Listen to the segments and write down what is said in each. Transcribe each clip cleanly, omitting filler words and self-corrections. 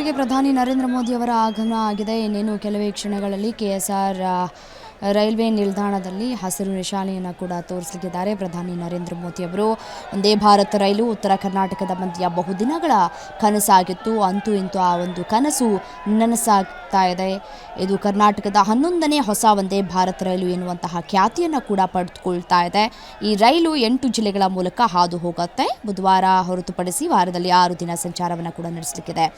ಬೆಳಗಾವಿಗೆ ಪ್ರಧಾನಿ ನರೇಂದ್ರ ಮೋದಿ ಅವರ ಆಗಮನ ಆಗಿದೆ. ಇನ್ನೇನು ಕೆಲವೇ ಕ್ಷಣಗಳಲ್ಲಿ ಕೆಎಸ್ಆರ್ ರೈಲ್ವೆ ನಿಲ್ದಾಣದಲ್ಲಿ ಹಸಿರು ನಿಶಾನೆಯನ್ನು ಕೂಡ ತೋರಿಸಲಿದ್ದಾರೆ ಪ್ರಧಾನಿ ನರೇಂದ್ರ ಮೋದಿ ಅವರು. ಒಂದೇ ಭಾರತ್ ರೈಲು ಉತ್ತರ ಕರ್ನಾಟಕದ ಮಂದಿಯ ಬಹುದಿನಗಳ ಕನಸಾಗಿತ್ತು. ಅಂತೂ ಇಂತೂ ಆ ಒಂದು ಕನಸು ನನಸಾಗ್ತಾ ಇದೆ. ಇದು ಕರ್ನಾಟಕದ 11ನೇ ಹೊಸ ಒಂದೇ ಭಾರತ್ ರೈಲು ಎನ್ನುವಂತಹ ಖ್ಯಾತಿಯನ್ನು ಕೂಡ ಪಡೆದುಕೊಳ್ತಾ ಇದೆ. ಈ ರೈಲು 8 ಜಿಲ್ಲೆಗಳ ಮೂಲಕ ಹಾದು ಹೋಗುತ್ತೆ. ಬುಧವಾರ ಹೊರತುಪಡಿಸಿ ವಾರದಲ್ಲಿ 6 ದಿನ ಸಂಚಾರವನ್ನು ಕೂಡ ನಡೆಸಲಿಕ್ಕಿದೆ.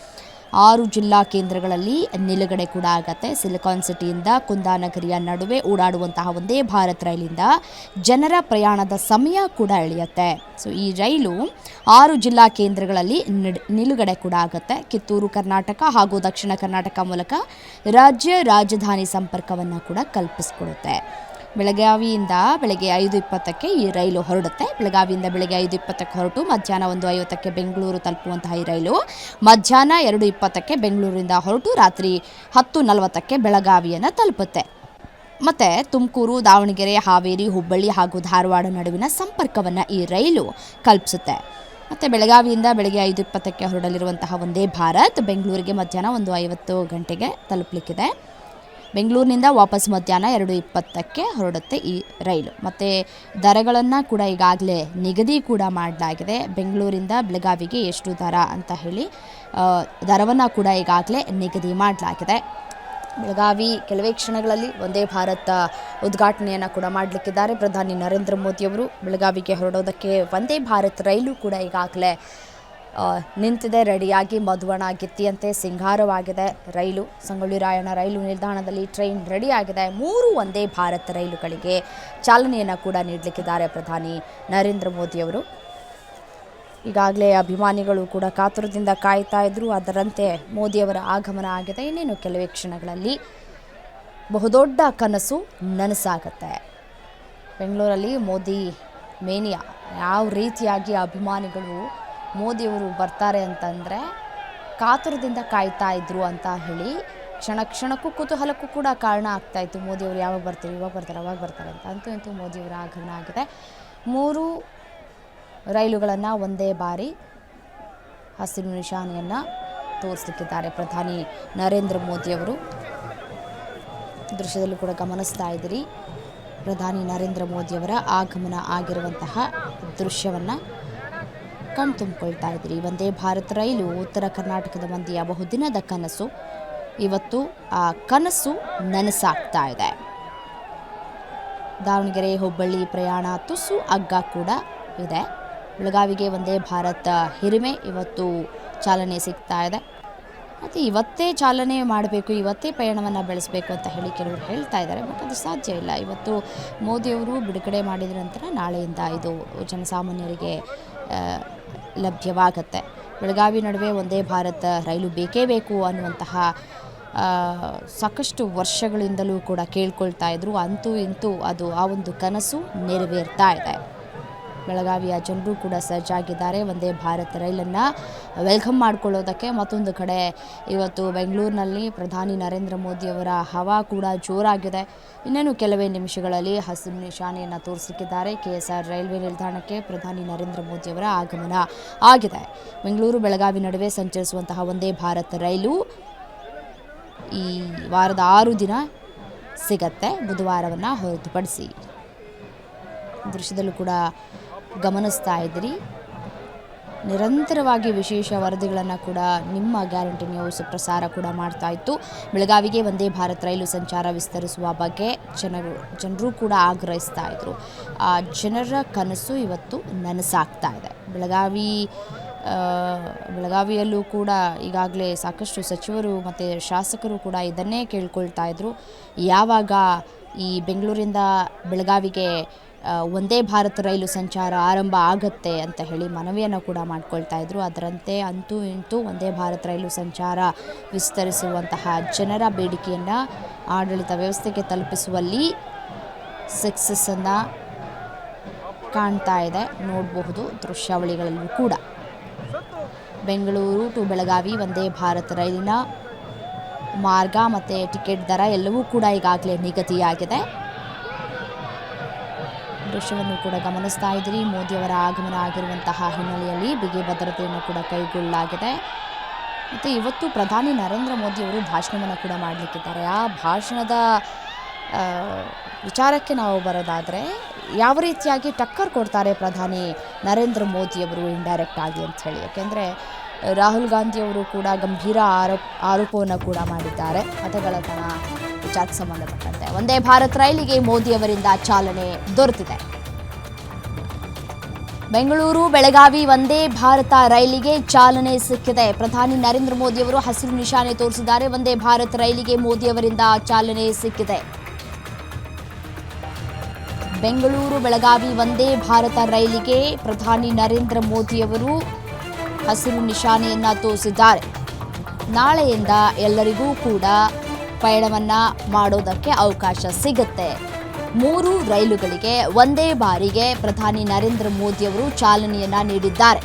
6 ಜಿಲ್ಲಾ ಕೇಂದ್ರಗಳಲ್ಲಿ ನಿಲುಗಡೆ ಕೂಡ ಆಗುತ್ತೆ. ಸಿಲಿಕಾನ್ ಸಿಟಿಯಿಂದ ಕುಂದಾನಗರಿಯ ನಡುವೆ ಓಡಾಡುವಂತಹ ಒಂದೇ ಭಾರತ್ ರೈಲಿಂದ ಜನರ ಪ್ರಯಾಣದ ಸಮಯ ಕೂಡ ಇಳಿಯುತ್ತೆ. ಸೊ ಈ ರೈಲು 6 ಜಿಲ್ಲಾ ಕೇಂದ್ರಗಳಲ್ಲಿ ನಿಲುಗಡೆ ಕೂಡ ಆಗುತ್ತೆ. ಕಿತ್ತೂರು ಕರ್ನಾಟಕ ಹಾಗೂ ದಕ್ಷಿಣ ಕರ್ನಾಟಕ ಮೂಲಕ ರಾಜ್ಯ ರಾಜಧಾನಿ ಸಂಪರ್ಕವನ್ನು ಕೂಡ ಕಲ್ಪಿಸಿಕೊಡುತ್ತೆ. ಬೆಳಗಾವಿಯಿಂದ ಬೆಳಗ್ಗೆ 5:20ಕ್ಕೆ ಈ ರೈಲು ಹೊರಡುತ್ತೆ. ಬೆಳಗಾವಿಯಿಂದ ಬೆಳಗ್ಗೆ 5:20ಕ್ಕೆ ಹೊರಟು ಮಧ್ಯಾಹ್ನ 1:50ಕ್ಕೆ ಬೆಂಗಳೂರು ತಲುಪುವಂತಹ ಈ ರೈಲು ಮಧ್ಯಾಹ್ನ 2:20ಕ್ಕೆ ಬೆಂಗಳೂರಿನಿಂದ ಹೊರಟು ರಾತ್ರಿ 10:40ಕ್ಕೆ ಬೆಳಗಾವಿಯನ್ನು ತಲುಪುತ್ತೆ. ಮತ್ತು ತುಮಕೂರು, ದಾವಣಗೆರೆ, ಹಾವೇರಿ, ಹುಬ್ಬಳ್ಳಿ ಹಾಗೂ ಧಾರವಾಡ ನಡುವಿನ ಸಂಪರ್ಕವನ್ನು ಈ ರೈಲು ಕಲ್ಪಿಸುತ್ತೆ. ಮತ್ತು ಬೆಳಗಾವಿಯಿಂದ ಬೆಳಗ್ಗೆ 5:20ಕ್ಕೆ ಹೊರಡಲಿರುವಂತಹ ಒಂದೇ ಭಾರತ್ ಬೆಂಗಳೂರಿಗೆ ಮಧ್ಯಾಹ್ನ 1:50 ಗಂಟೆಗೆ ತಲುಪಲಿಕ್ಕಿದೆ. ಬೆಂಗಳೂರಿನಿಂದ ವಾಪಸ್ ಮಧ್ಯಾಹ್ನ 2:20ಕ್ಕೆ ಹೊರಡುತ್ತೆ ಈ ರೈಲು. ಮತ್ತು ದರಗಳನ್ನು ಕೂಡ ಈಗಾಗಲೇ ನಿಗದಿ ಕೂಡ ಮಾಡಲಾಗಿದೆ. ಬೆಂಗಳೂರಿಂದ ಬೆಳಗಾವಿಗೆ ಎಷ್ಟು ದರ ಅಂತ ಹೇಳಿ ದರವನ್ನು ಕೂಡ ಈಗಾಗಲೇ ನಿಗದಿ ಮಾಡಲಾಗಿದೆ. ಬೆಳಗಾವಿ ಕೆಲವೇ ಕ್ಷಣಗಳಲ್ಲಿ ಒಂದೇ ಭಾರತ್ ಉದ್ಘಾಟನೆಯನ್ನು ಕೂಡ ಮಾಡಲಿಕ್ಕಿದ್ದಾರೆ ಪ್ರಧಾನಿ ನರೇಂದ್ರ ಮೋದಿಯವರು. ಬೆಳಗಾವಿಗೆ ಹೊರಡೋದಕ್ಕೆ ಒಂದೇ ಭಾರತ್ ರೈಲು ಕೂಡ ಈಗಾಗಲೇ ನಿಂತಿದೆ, ರೆಡಿಯಾಗಿ ಮಧುವಣ ಗಿತ್ತಿಯಂತೆ ಸಿಂಗಾರವಾಗಿದೆ ರೈಲು. ಸಂಗೊಳ್ಳಿ ರಾಯಣ್ಣ ರೈಲು ನಿಲ್ದಾಣದಲ್ಲಿ ಟ್ರೈನ್ ರೆಡಿಯಾಗಿದೆ. 3 ಒಂದೇ ಭಾರತ್ ರೈಲುಗಳಿಗೆ ಚಾಲನೆಯನ್ನು ಕೂಡ ನೀಡಲಿಕ್ಕಿದ್ದಾರೆ ಪ್ರಧಾನಿ ನರೇಂದ್ರ ಮೋದಿಯವರು. ಈಗಾಗಲೇ ಅಭಿಮಾನಿಗಳು ಕೂಡ ಕಾತುರದಿಂದ ಕಾಯ್ತಾ ಇದ್ರು. ಅದರಂತೆ ಮೋದಿಯವರ ಆಗಮನ ಆಗಿದೆ. ಇನ್ನೇನು ಕೆಲವೇ ಕ್ಷಣಗಳಲ್ಲಿ ಬಹುದೊಡ್ಡ ಕನಸು ನನಸಾಗುತ್ತೆ. ಬೆಂಗಳೂರಲ್ಲಿ ಮೋದಿ ಮೇನಿಯಾ ಯಾವ ರೀತಿಯಾಗಿ ಅಭಿಮಾನಿಗಳು ಮೋದಿಯವರು ಬರ್ತಾರೆ ಅಂತಂದರೆ ಕಾತುರದಿಂದ ಕಾಯ್ತಾ ಇದ್ರು ಅಂತ ಹೇಳಿ ಕ್ಷಣ ಕ್ಷಣಕ್ಕೂ ಕುತೂಹಲಕ್ಕೂ ಕೂಡ ಕಾರಣ ಆಗ್ತಾಯಿತ್ತು. ಮೋದಿಯವರು ಯಾವಾಗ ಬರ್ತಾರೆ, ಇವಾಗ ಬರ್ತಾರೆ, ಅವಾಗ ಬರ್ತಾರೆ ಅಂತ. ಅಂತೂ ಇಂತೂ ಮೋದಿಯವರ ಆಗಮನ ಆಗಿದೆ. 3 ರೈಲುಗಳನ್ನು ಒಂದೇ ಬಾರಿ ಹಸಿರು ನಿಶಾನೆಯನ್ನು ತೋರಿಸಲಿಕ್ಕಿದ್ದಾರೆ ಪ್ರಧಾನಿ ನರೇಂದ್ರ ಮೋದಿಯವರು. ದೃಶ್ಯದಲ್ಲೂ ಕೂಡ ಗಮನಿಸ್ತಾ ಇದ್ದೀರಿ ಪ್ರಧಾನಿ ನರೇಂದ್ರ ಮೋದಿಯವರ ಆಗಮನ ಆಗಿರುವಂತಹ ದೃಶ್ಯವನ್ನು ಕಣ್ತುಂಬಿಕೊಳ್ತಾ ಇದ್ದೀರಿ. ಒಂದೇ ಭಾರತ್ ರೈಲು ಉತ್ತರ ಕರ್ನಾಟಕದ ಮಂದಿಯ ಬಹುದಿನದ ಕನಸು. ಇವತ್ತು ಆ ಕನಸು ನನಸಾಗ್ತಾ ಇದೆ. ದಾವಣಗೆರೆ ಹುಬ್ಬಳ್ಳಿ ಪ್ರಯಾಣ ತುಸು ಅಗ್ಗ ಕೂಡ ಇದೆ. ಬೆಳಗಾವಿಗೆ ಒಂದೇ ಭಾರತ್ ಹಿರಿಮೆ ಇವತ್ತು ಚಾಲನೆ ಸಿಗ್ತಾ ಇದೆ. ಮತ್ತು ಇವತ್ತೇ ಚಾಲನೆ ಮಾಡಬೇಕು, ಇವತ್ತೇ ಪಯಣವನ್ನು ಬೆಳೆಸಬೇಕು ಅಂತ ಹೇಳಿ ಕೆಲವರು ಹೇಳ್ತಾ ಇದ್ದಾರೆ. ಬಟ್ ಅದು ಸಾಧ್ಯ ಇಲ್ಲ. ಇವತ್ತು ಮೋದಿಯವರು ಬಿಡುಗಡೆ ಮಾಡಿದ ನಂತರ ನಾಳೆಯಿಂದ ಇದು ಜನಸಾಮಾನ್ಯರಿಗೆ ಲಭ್ಯವಾಗುತ್ತೆ. ಬೆಳಗಾವಿ ನಡುವೆ ಒಂದೇ ಭಾರತ್ ರೈಲು ಬೇಕೇ ಬೇಕು ಅನ್ನುವಂತಹ ಸಾಕಷ್ಟು ವರ್ಷಗಳಿಂದಲೂ ಕೂಡ ಕೇಳ್ಕೊಳ್ತಾ ಇದ್ರು. ಅಂತೂ ಇಂತೂ ಅದು ಆ ಒಂದು ಕನಸು ನೆರವೇರ್ತಾ ಇದೆ. ಬೆಳಗಾವಿಯ ಜನರು ಕೂಡ ಸಜ್ಜಾಗಿದ್ದಾರೆ ಒಂದೇ ಭಾರತ್ ರೈಲನ್ನು ವೆಲ್ಕಮ್ ಮಾಡಿಕೊಳ್ಳೋದಕ್ಕೆ. ಮತ್ತೊಂದು ಕಡೆ ಇವತ್ತು ಬೆಂಗಳೂರಿನಲ್ಲಿ ಪ್ರಧಾನಿ ನರೇಂದ್ರ ಮೋದಿಯವರ ಹವಾ ಕೂಡ ಜೋರಾಗಿದೆ. ಇನ್ನೇನು ಕೆಲವೇ ನಿಮಿಷಗಳಲ್ಲಿ ಹಸಿರು ನಿಶಾನೆಯನ್ನು ತೋರಿಸಲಿಕ್ಕಿದ್ದಾರೆ. ಕೆಎಸ್ಆರ್ ರೈಲ್ವೆ ನಿಲ್ದಾಣಕ್ಕೆ ಪ್ರಧಾನಿ ನರೇಂದ್ರ ಮೋದಿಯವರ ಆಗಮನ ಆಗಿದೆ. ಬೆಂಗಳೂರು ಬೆಳಗಾವಿ ನಡುವೆ ಸಂಚರಿಸುವಂತಹ ಒಂದೇ ಭಾರತ್ ರೈಲು ಈ ವಾರದ 6 ದಿನ ಸಿಗತ್ತೆ, ಬುಧವಾರವನ್ನು ಹೊರತುಪಡಿಸಿ. ದೃಶ್ಯದಲ್ಲೂ ಕೂಡ ಗಮನಿಸ್ತಾ ಇದ್ದೀರಿ. ನಿರಂತರವಾಗಿ ವಿಶೇಷ ವರದಿಗಳನ್ನು ಕೂಡ ನಿಮ್ಮ ಗ್ಯಾರಂಟಿ ನ್ಯೂಸ್ ಪ್ರಸಾರ ಕೂಡ ಮಾಡ್ತಾ ಇತ್ತು. ಬೆಳಗಾವಿಗೆ ಒಂದೇ ಭಾರತ್ ರೈಲು ಸಂಚಾರ ವಿಸ್ತರಿಸುವ ಬಗ್ಗೆ ಜನರು ಕೂಡ ಆಗ್ರಹಿಸ್ತಾ ಇದ್ರು. ಆ ಜನರ ಕನಸು ಇವತ್ತು ನನಸಾಗ್ತಾ ಇದೆ. ಬೆಳಗಾವಿಯಲ್ಲೂ ಕೂಡ ಈಗಾಗಲೇ ಸಾಕಷ್ಟು ಸಚಿವರು ಮತ್ತು ಶಾಸಕರು ಕೂಡ ಇದನ್ನೇ ಕೇಳ್ಕೊಳ್ತಾ ಇದ್ರು. ಯಾವಾಗ ಈ ಬೆಂಗಳೂರಿಂದ ಬೆಳಗಾವಿಗೆ ಒಂದೇ ಭಾರತ್ ರೈಲು ಸಂಚಾರ ಆರಂಭ ಆಗುತ್ತೆ ಅಂತ ಹೇಳಿ ಮನವಿಯನ್ನು ಕೂಡ ಮಾಡ್ಕೊಳ್ತಾ ಇದ್ರು. ಅದರಂತೆ ಅಂತೂ ಇಂತೂ ಒಂದೇ ಭಾರತ್ ರೈಲು ಸಂಚಾರ ವಿಸ್ತರಿಸುವಂತಹ ಜನರ ಬೇಡಿಕೆಯನ್ನು ಆಡಳಿತ ವ್ಯವಸ್ಥೆಗೆ ತಲುಪಿಸುವಲ್ಲಿ ಸಕ್ಸಸ್ಸನ್ನು ಕಾಣ್ತಾ ಇದೆ. ನೋಡಬಹುದು ದೃಶ್ಯಾವಳಿಗಳಲ್ಲೂ ಕೂಡ. ಬೆಂಗಳೂರು ಟು ಬೆಳಗಾವಿ ಒಂದೇ ಭಾರತ್ ರೈಲಿನ ಮಾರ್ಗ ಮತ್ತು ಟಿಕೆಟ್ ದರ ಎಲ್ಲವೂ ಕೂಡ ಈಗಾಗಲೇ ನಿಗದಿಯಾಗಿದೆ. ದೃಶ್ಯವನ್ನು ಕೂಡ ಗಮನಿಸ್ತಾ ಇದ್ದೀರಿ. ಮೋದಿಯವರ ಆಗಮನ ಆಗಿರುವಂತಹ ಹಿನ್ನೆಲೆಯಲ್ಲಿ ಬಿಗಿ ಭದ್ರತೆಯನ್ನು ಕೂಡ ಕೈಗೊಳ್ಳಲಾಗಿದೆ. ಮತ್ತು ಇವತ್ತು ಪ್ರಧಾನಿ ನರೇಂದ್ರ ಮೋದಿಯವರು ಭಾಷಣವನ್ನು ಕೂಡ ಮಾಡಲಿಕ್ಕಿದ್ದಾರೆ. ಆ ಭಾಷಣದ ವಿಚಾರಕ್ಕೆ ನಾವು ಬರೋದಾದರೆ ಯಾವ ರೀತಿಯಾಗಿ ಟಕ್ಕರ್ ಕೊಡ್ತಾರೆ ಪ್ರಧಾನಿ ನರೇಂದ್ರ ಮೋದಿಯವರು ಇಂಡೈರೆಕ್ಟ್ ಆಗಿ ಅಂಥೇಳಿ. ಯಾಕೆಂದರೆ ರಾಹುಲ್ ಗಾಂಧಿಯವರು ಕೂಡ ಗಂಭೀರ ಆರೋಪವನ್ನು ಕೂಡ ಮಾಡಿದ್ದಾರೆ ಮತಗಳ್ಳತನ ವಿಚಾರಕ್ಕೆ ಸಂಬಂಧಪಟ್ಟಂತೆ. ವಂದೇ ಭಾರತ್ ರೈಲಿಗೆ ಮೋದಿಯವರಿಂದ ಚಾಲನೆ ದೊರೆತಿದೆ. ಬೆಂಗಳೂರು ಬೆಳಗಾವಿ ವಂದೇ ಭಾರತ ರೈಲಿಗೆ ಚಾಲನೆ ಸಿಕ್ಕಿದೆ. ಪ್ರಧಾನಿ ನರೇಂದ್ರ ಮೋದಿಯವರು ಹಸಿರು ನಿಶಾನೆ ತೋರಿಸಿದ್ದಾರೆ. ವಂದೇ ಭಾರತ್ ರೈಲಿಗೆ ಮೋದಿಯವರಿಂದ ಚಾಲನೆ ಸಿಕ್ಕಿದೆ. ಬೆಂಗಳೂರು ಬೆಳಗಾವಿ ವಂದೇ ಭಾರತ ರೈಲಿಗೆ ಪ್ರಧಾನಿ ನರೇಂದ್ರ ಮೋದಿಯವರು ಹಸಿರು ನಿಶಾನೆಯನ್ನ ತೋರಿಸಿದ್ದಾರೆ. ನಾಳೆಯಿಂದ ಎಲ್ಲರಿಗೂ ಕೂಡ ಪಯಣವನ್ನ ಮಾಡೋದಕ್ಕೆ ಅವಕಾಶ ಸಿಗುತ್ತೆ. 3 ರೈಲುಗಳಿಗೆ ಒಂದೇ ಬಾರಿಗೆ ಪ್ರಧಾನಿ ನರೇಂದ್ರ ಮೋದಿಯವರು ಚಾಲನೆಯನ್ನ ನೀಡಿದ್ದಾರೆ.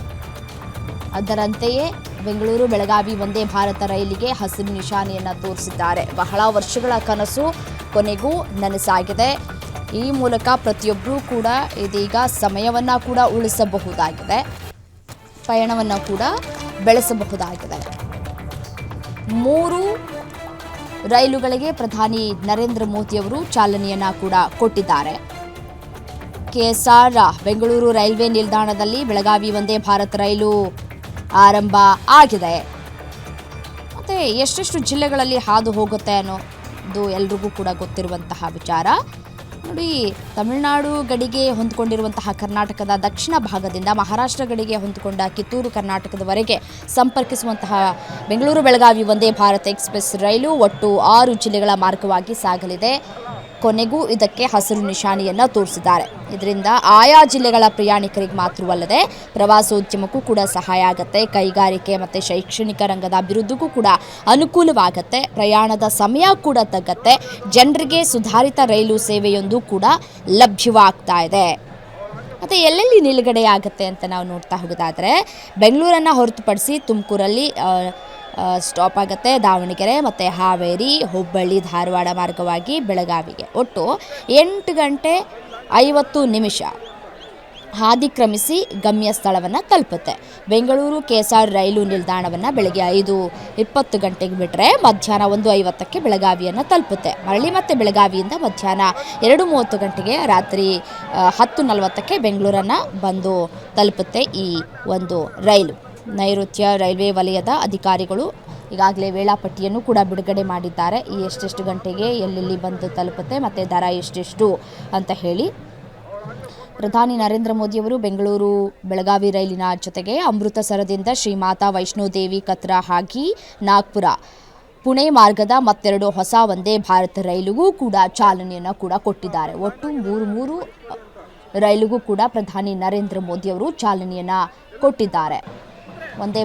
ಅದರಂತೆಯೇ ಬೆಂಗಳೂರು ಬೆಳಗಾವಿ ವಂದೇ ಭಾರತ ರೈಲಿಗೆ ಹಸಿರು ನಿಶಾನೆಯನ್ನ ತೋರಿಸಿದ್ದಾರೆ. ಬಹಳ ವರ್ಷಗಳ ಕನಸು ಕೊನೆಗೂ ನನಸಾಗಿದೆ. ಈ ಮೂಲಕ ಪ್ರತಿಯೊಬ್ಬರೂ ಕೂಡ ಇದೀಗ ಸಮಯವನ್ನ ಕೂಡ ಉಳಿಸಬಹುದಾಗಿದೆ, ಪಯಣವನ್ನು ಕೂಡ ಬೆಳೆಸಬಹುದಾಗಿದೆ. 3 ರೈಲುಗಳಿಗೆ ಪ್ರಧಾನಿ ನರೇಂದ್ರ ಮೋದಿಯವರು ಚಾಲನೆಯನ್ನ ಕೂಡ ಕೊಟ್ಟಿದ್ದಾರೆ. ಕೆಎಸ್ಆರ್ ಬೆಂಗಳೂರು ರೈಲ್ವೆ ನಿಲ್ದಾಣದಲ್ಲಿ ಬೆಳಗಾವಿ ವಂದೇ ಭಾರತ್ ರೈಲು ಆರಂಭ ಆಗಿದೆ. ಮತ್ತು ಎಷ್ಟೆಷ್ಟು ಜಿಲ್ಲೆಗಳಲ್ಲಿ ಹಾದು ಹೋಗುತ್ತೆ ಅನ್ನೋದು ಎಲ್ರಿಗೂ ಕೂಡ ಗೊತ್ತಿರುವಂತಹ ವಿಚಾರ. ನೋಡಿ, ತಮಿಳುನಾಡು ಗಡಿಗೆ ಹೊಂದಿಕೊಂಡಿರುವಂತಹ ಕರ್ನಾಟಕದ ದಕ್ಷಿಣ ಭಾಗದಿಂದ ಮಹಾರಾಷ್ಟ್ರ ಗಡಿಗೆ ಹೊಂದಿಕೊಂಡ ಕಿತ್ತೂರು ಕರ್ನಾಟಕದವರೆಗೆ ಸಂಪರ್ಕಿಸುವಂತಹ ಬೆಂಗಳೂರು ಬೆಳಗಾವಿ ವಂದೇ ಭಾರತ್ ಎಕ್ಸ್ಪ್ರೆಸ್ ರೈಲು ಒಟ್ಟು 6 ಜಿಲ್ಲೆಗಳ ಮಾರ್ಗವಾಗಿ ಸಾಗಲಿದೆ. ಕೊನೆಗೂ ಇದಕ್ಕೆ ಹಸಿರು ನಿಶಾನೆಯನ್ನು ತೋರಿಸಿದ್ದಾರೆ. ಇದರಿಂದ ಆಯಾ ಜಿಲ್ಲೆಗಳ ಪ್ರಯಾಣಿಕರಿಗೆ ಮಾತ್ರವಲ್ಲದೆ ಪ್ರವಾಸೋದ್ಯಮಕ್ಕೂ ಕೂಡ ಸಹಾಯ ಆಗುತ್ತೆ. ಕೈಗಾರಿಕೆ ಮತ್ತು ಶೈಕ್ಷಣಿಕ ರಂಗದ ಅಭಿವೃದ್ಧಿಗೂ ಕೂಡ ಅನುಕೂಲವಾಗುತ್ತೆ. ಪ್ರಯಾಣದ ಸಮಯ ಕೂಡ ತಗ್ಗುತ್ತೆ. ಜನರಿಗೆ ಸುಧಾರಿತ ರೈಲು ಸೇವೆಯೊಂದು ಕೂಡ ಲಭ್ಯವಾಗ್ತಾ ಇದೆ. ಮತ್ತು ಎಲ್ಲೆಲ್ಲಿ ನಿಲುಗಡೆ ಆಗುತ್ತೆ ಅಂತ ನಾವು ನೋಡ್ತಾ ಹೋಗೋದಾದರೆ ಬೆಂಗಳೂರನ್ನು ಹೊರತುಪಡಿಸಿ ತುಮಕೂರಲ್ಲಿ ಸ್ಟಾಪ್ ಆಗುತ್ತೆ. ದಾವಣಗೆರೆ ಮತ್ತು ಹಾವೇರಿ, ಹುಬ್ಬಳ್ಳಿ, ಧಾರವಾಡ ಮಾರ್ಗವಾಗಿ ಬೆಳಗಾವಿಗೆ ಒಟ್ಟು 8 ಗಂಟೆ 50 ನಿಮಿಷ ಹಾದಿ ಕ್ರಮಿಸಿ ಗಮ್ಯ ಸ್ಥಳವನ್ನು ತಲುಪುತ್ತೆ. ಬೆಂಗಳೂರು ಕೆಎಸ್ಆರ್ ರೈಲು ನಿಲ್ದಾಣವನ್ನು ಬೆಳಗ್ಗೆ 5:20 ಗಂಟೆಗೆ ಬಿಟ್ಟರೆ ಮಧ್ಯಾಹ್ನ 1:50ಕ್ಕೆ ಬೆಳಗಾವಿಯನ್ನು ತಲುಪುತ್ತೆ. ಮರಳಿ ಮತ್ತೆ ಬೆಳಗಾವಿಯಿಂದ ಮಧ್ಯಾಹ್ನ 2:30 ಗಂಟೆಗೆ ರಾತ್ರಿ 10:40ಕ್ಕೆ ಬೆಂಗಳೂರನ್ನು ಬಂದು ತಲುಪುತ್ತೆ ಈ ಒಂದು ರೈಲು. ನೈಋತ್ಯ ರೈಲ್ವೆ ವಲಯದ ಅಧಿಕಾರಿಗಳು ಈಗಾಗಲೇ ವೇಳಾಪಟ್ಟಿಯನ್ನು ಕೂಡ ಬಿಡುಗಡೆ ಮಾಡಿದ್ದಾರೆ. ಈ ಎಷ್ಟೆಷ್ಟು ಗಂಟೆಗೆ ಎಲ್ಲೆಲ್ಲಿ ಬಂದು ತಲುಪುತ್ತೆ ಮತ್ತು ದರ ಎಷ್ಟೆಷ್ಟು ಅಂತ ಹೇಳಿ. ಪ್ರಧಾನಿ ನರೇಂದ್ರ ಮೋದಿಯವರು ಬೆಂಗಳೂರು ಬೆಳಗಾವಿ ರೈಲಿನ ಜೊತೆಗೆ ಅಮೃತಸರದಿಂದ ಶ್ರೀ ಮಾತಾ ವೈಷ್ಣೋದೇವಿ ಕತ್ರಾ ಹಾಗಿ ನಾಗ್ಪುರ ಪುಣೆ ಮಾರ್ಗದ ಮತ್ತೆರಡು ಹೊಸ ವಂದೇ ಭಾರತ್ ರೈಲಿಗೂ ಕೂಡ ಚಾಲನೆಯನ್ನು ಕೂಡ ಕೊಟ್ಟಿದ್ದಾರೆ. ಒಟ್ಟು 3 ರೈಲಿಗೂ ಕೂಡ ಪ್ರಧಾನಿ ನರೇಂದ್ರ ಮೋದಿಯವರು ಚಾಲನೆಯನ್ನು ಕೊಟ್ಟಿದ್ದಾರೆ. ವಂದೇ